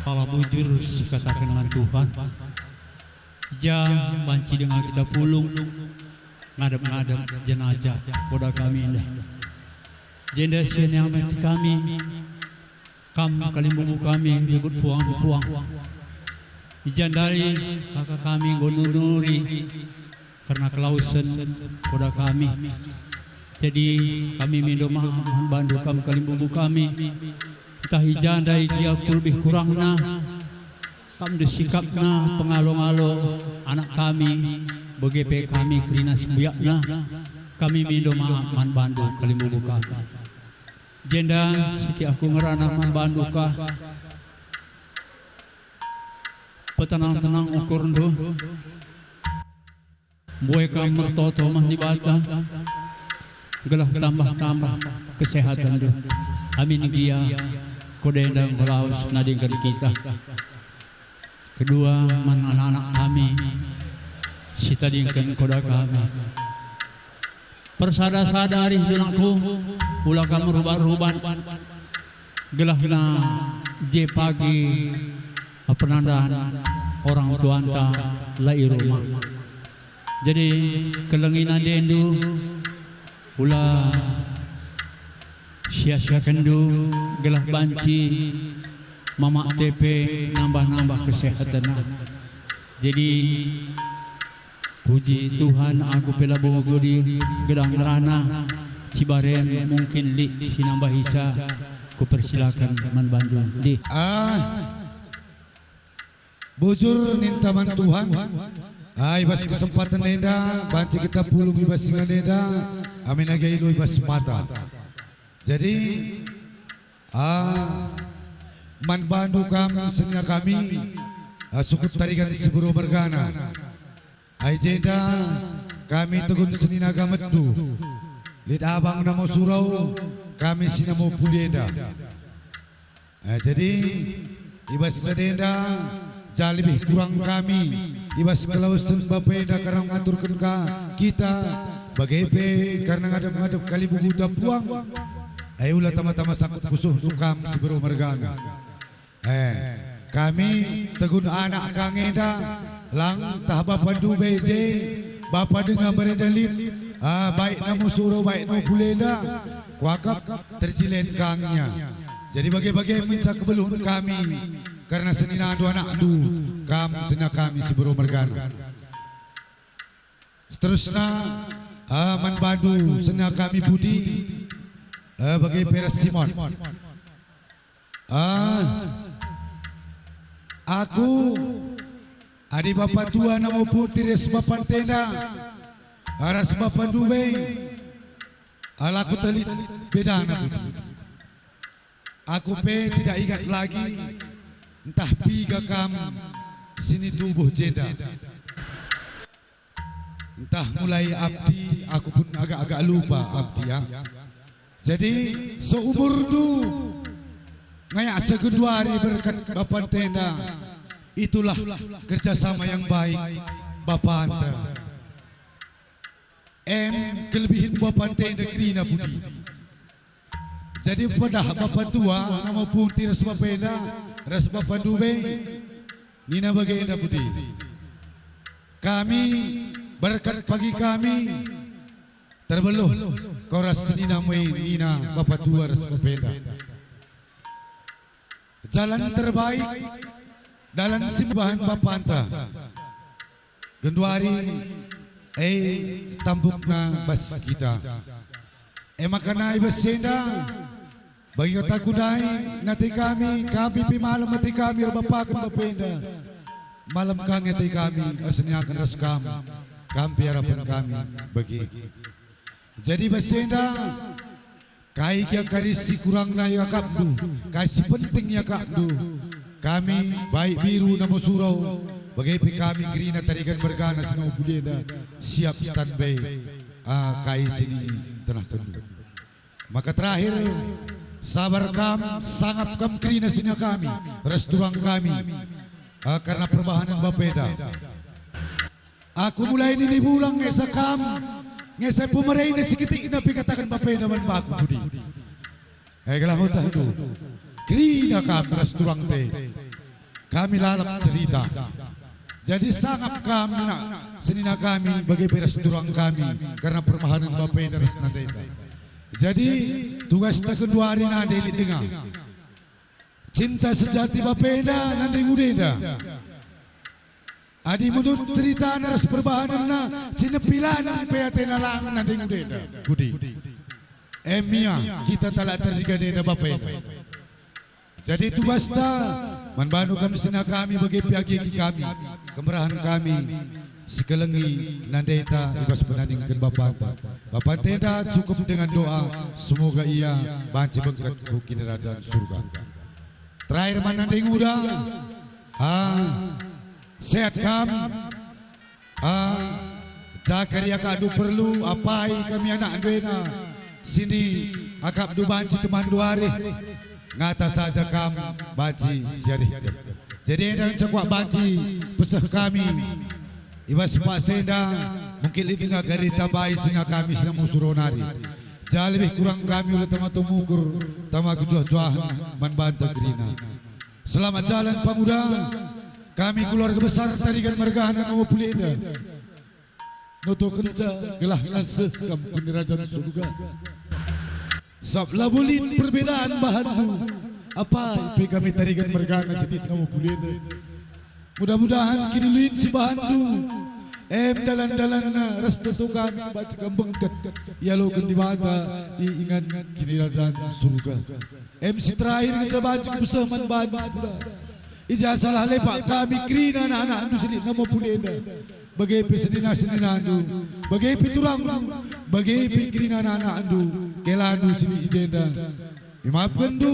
Kalau bujur katakan dengan Tuhan, jam banci dengan kita pulung ngadep-ngadep jenazah pada kami ini. Jenda yang mati kami, kalimbumu kami ribut puang. Ijandari kakak kami gonunuri karena kelausan pada kami. Jadi kami minta maaf bantu kami kalimbumu kami. Entah ijandai dia lebih kurangna, kami disikapna pengalo-ngalo anak kami, begepe kami kerina sebiakna, kami minta maaf bantu kalimbumu kami. Jenda siti aku ngerana bantu kah, petenang-tenang ukur ndo, buai kamar toto mah di bata, gelah tambah-tambah kesehatan ndo. Amin dia kodendang belaus nadingkan kita. Kedua man anak-anak kami sita dingkan koda kami. Persada-sadari dunakku ulah kamu rubah-rubah gelahna je pagi penandaan orang tuanta lai rumah. Jadi kelenginan dendu ulah sia-sia kendu gelah banci mama TP nambah-nambah kesehatan. Jadi puji Tuhan aku pela bogodi gedang rana Cibarem mungkin li sinambah isa ku persilakan man Bandung di bujur nintaman Tuhan ibas kesempatan neda banci kita pulung ibas singa neda amin agai lu ibas mata. Jadi man bandu kami senya kami sukut tarikan siburu bergana jeda kami tegun seni naga metu lid abang namo surau kami sinamo puleda. Jadi ibas sedenda jalibih kurang kami ibas kelausan bapeda karang ngaturkan kita bagepe karena ngadep-ngadep kali bubuta puang. Ulah tama-tama sakut kusuh sukam siburu mergana. Kami tegun anak kangeda lang tah bapa du beje bapa dengar beredalit baik namo suro baik no puleda kuakap tersilen kangnya. Jadi bagai-bagai menca kebeluhun kami karena senina dua anak du kam sena kami siburu mergana. Seterusnya man badu sena kami budi bagi Peres Simon. Aku adik bapak tua nama putih resbapan tenda aras bapak duwe alaku telit beda anak aku pe tidak ingat lagi entah piga kam sini tubuh jeda entah mulai abdi aku pun agak-agak lupa abdi ya. Jadi seumur du ngayak segedua hari berkat bapak tenda itulah kerjasama yang baik bapak anda. Kelebihan bapak tenda kerina budi. Jadi pada bapak tua nama putih ras bapak tenda ras bapak duwe nina bagaimana budi. Kami berkat pagi kami terbeluh koras nina nina bapak tua ras bapeda. Jalan terbaik dalam simbahan bapanta genduari tampukna bas kita makana ibas senda bagi kata kudai nati kami pi malam nati kami bapakan bapeda malam kang nati kami asniakan ras kami harapan kami bagi. Jadi basenda kai kia karisi kurang na ya kapdu kasi penting ya kapdu kami baik biru namo surau bagai kami gerina tarikan bergana senau budeda siap standby kai sini tenah kendu. Maka terakhir sabar kam sangat kam gerina sini kami restuang kami karena perbahanan bapeda. Aku mulai ini bulang ngesakam ngesai pumerai ini sekitik napi katakan bapeda man baku budi. Kalau tahu tu, kerina kam restuang te. kami lalap cerita. Jadi sangat kami nak senina kami bagi peras durang kami karena perbahanan Bapak Peras Nadeta. Jadi tugas tak kedua hari nade di tengah. Cinta sejati Bapak Nandeng Udeda. Adi menurut cerita naras perbahanan na sinepilan PAT nalang Nandeng Udeda. Budi. Emia kita talak terdiga Bapak. Jadi tugas ta manbanu kami sena kami bagi pihak kami kemerahan kami sekelengi nandeta ibas penandingkan Bapak Tenda cukup dengan doa semoga ia banci berkat bukit kerajaan surga. Terakhir mananding udah sehat Zakaria kadu perlu apai kami anak duena sini akap du banci teman duari ngata saja kam baci jadi dengan cekuak baci pesah kami ibas Pak Senda mungkin itu nggak garita bayi singa kami sedang musuronari jauh lebih kurang kami oleh teman tumukur tama kejuah-juahan manbanta gerina. Selamat jalan pemuda kami keluarga besar tarikan mergahana nama Pulenda noto kerja gelah ngasih kampung kerajaan surga. Sabla bulit perbedaan bahanmu apa ipi kami tarikan mergana sedih nama Pulenda. Mudah-mudahan kini luin si bahanmu dalan-dalan na restu kami baca kembengkat yalokan di mata iingan kini kerajaan surga. Si terakhir kita baca kusaman bahan ijazah lepak kami krina anak-anak andu sedih nama Pulenda. Bagaimana senina andu, bagaimana turang, bagaimana krina anak-anak andu, kelandu sini ijenda. Maafkan du,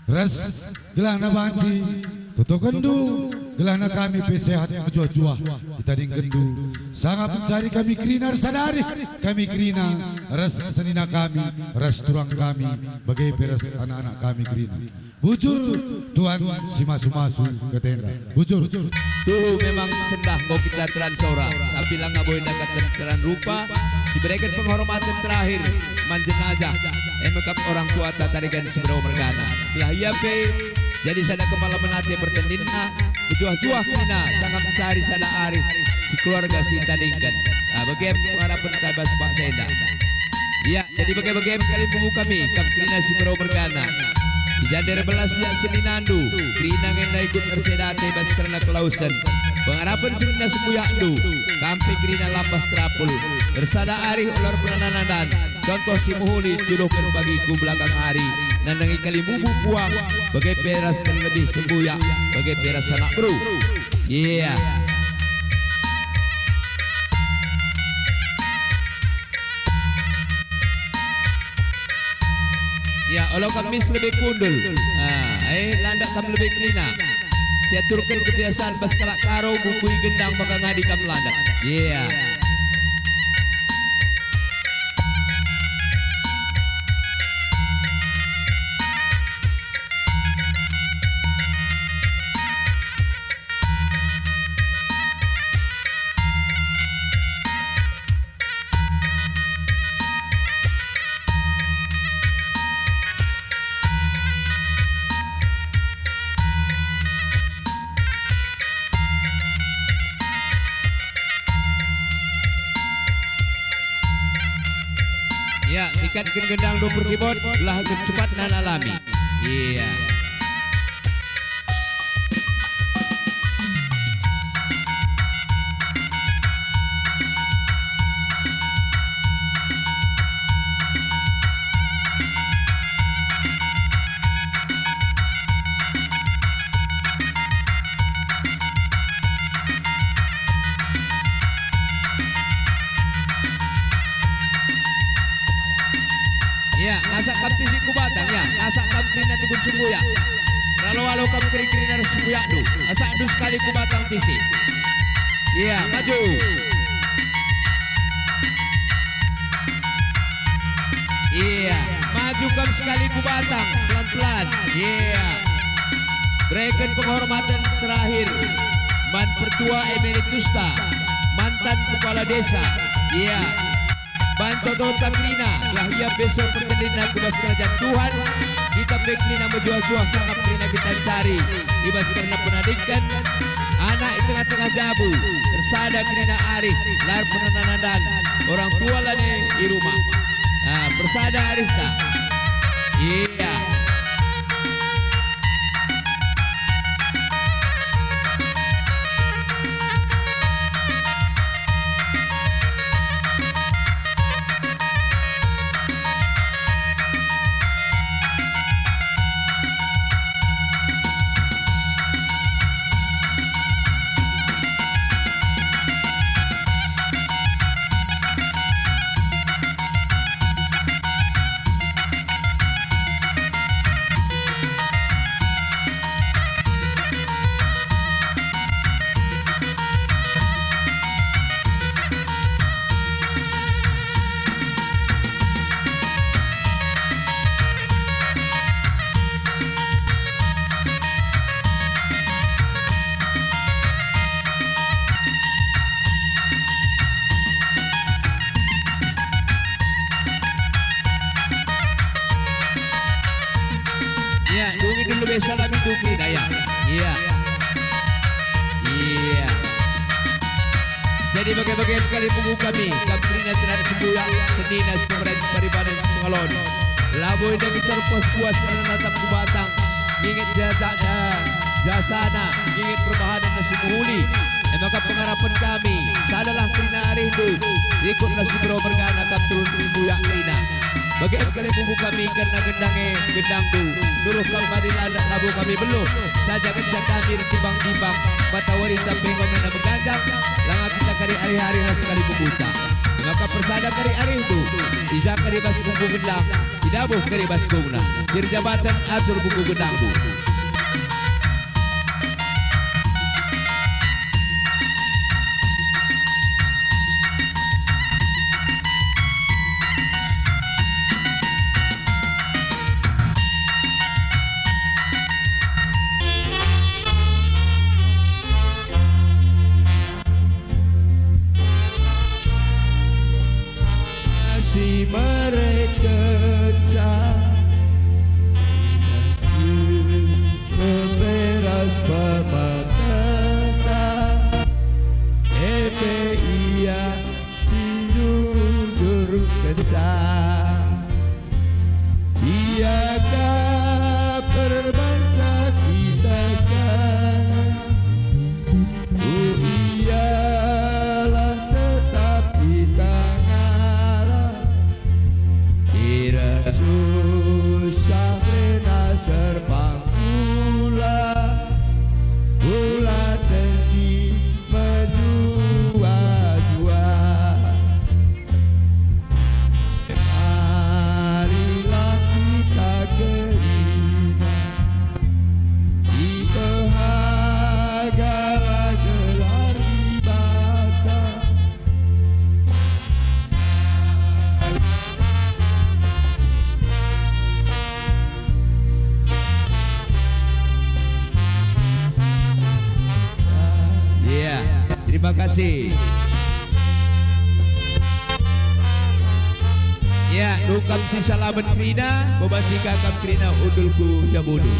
ras gelah na banci, tutukan du, gelah na kami pesehat berjuah-juah. Kita dingkendu, sangat mencari kami krina sadari, kami krina ras senina kami, ras turang kami, bagaimana ras anak-anak kami krina. Bujur Tuhan si masu-masu ke tenda. Bujur. Tuh memang sendah mau kita teran seorang, tapi lah nggak boleh dekat teran rupa. Diberikan penghormatan terakhir manjenazah. Mekap orang tua tarikan seberau mergana. Lah iya pe. Jadi sana kepala menate bertendina. Berjuah-juah kina sangat mencari sana arif di keluarga si tandingkan. Nah, bagaimana harapan tabas Pak Senda. Iya, jadi bagaimana kali buku kami kap kina seberau mergana. Dijandera belas dia seninandu krina ngenda ikut ersedate bas karena kelausan pengharapan senina semuyakdu kampe krina lapas terapul bersada ari ular penananan contoh si muhuli juluhkan bagiku belakang hari nandangi kali bubu buang bagai peras dan lebih sembuyak bagai peras anak bro iya ya, kalau kamis lebih kundul, landak kamu lebih krina. Saya turunkan kebiasaan pas kalak karo bukui gendang maka ngadi kamu landak. Yeah. Ya, ikatkan gendang do berkibot lah cepat nan alami. Iya. Ya, asak kampi si kubatang ya, asak kampi na tukun sumbuya. Kalau kamu kiri-kiri na sumbuya do, asak do sekali kubatang tisi. Iya, maju. Iya, maju kamu sekali kubatang, pelan-pelan. Iya. Berikan penghormatan terakhir. Man Pertua Emeritusta, mantan kepala desa. Iya. Bantu Dota Krina, lah ia besok pertandingan kubas kerajaan Tuhan. Kita beri Krina berjuang-juang sangat Krina Kapitan Sari ibas karena penadikan anak di tengah-tengah jabu tersada kena Arif lar penandan orang tua lah di rumah. Nah, persada Arifta. Iya. Salam itu Daya. Iya. Iya. Jadi bagai-bagai sekali punggu kami Kaprina Tenar Sembuya Seninas Pemerintah Paribadan Pengalon Laboy dan Gitar Pos Puas Menatap Kubatang Ingat jasana Ingat perbahanan nasi muhuli maka pengharapan kami Sadalah Krina Arindu Ikut nasi bro bergana Kapturun Sembuya Krina bagi sekali punggu kami karena gendang tu Nuruh kamarilah labu kami belum saja kerja kami timbang-timbang mata waris sampai komen berganjang langah kita kari hari-hari sekali pembuta maka persada kari hari itu tidak kari bas punggu gendang tidak boleh kari bas guna dirjabatan atur punggu gendang tu. Si mereka beberas pemata ia sinujur kencang iakah berbangsa kita ialah tetap kita susah rena serpang pula tinggi menjua-jua marilah kita gerina dibahagalah gelar ibadah. Terima kasih. Ya, nukam si salaman Krina, membantikan Krina udulku jabudu.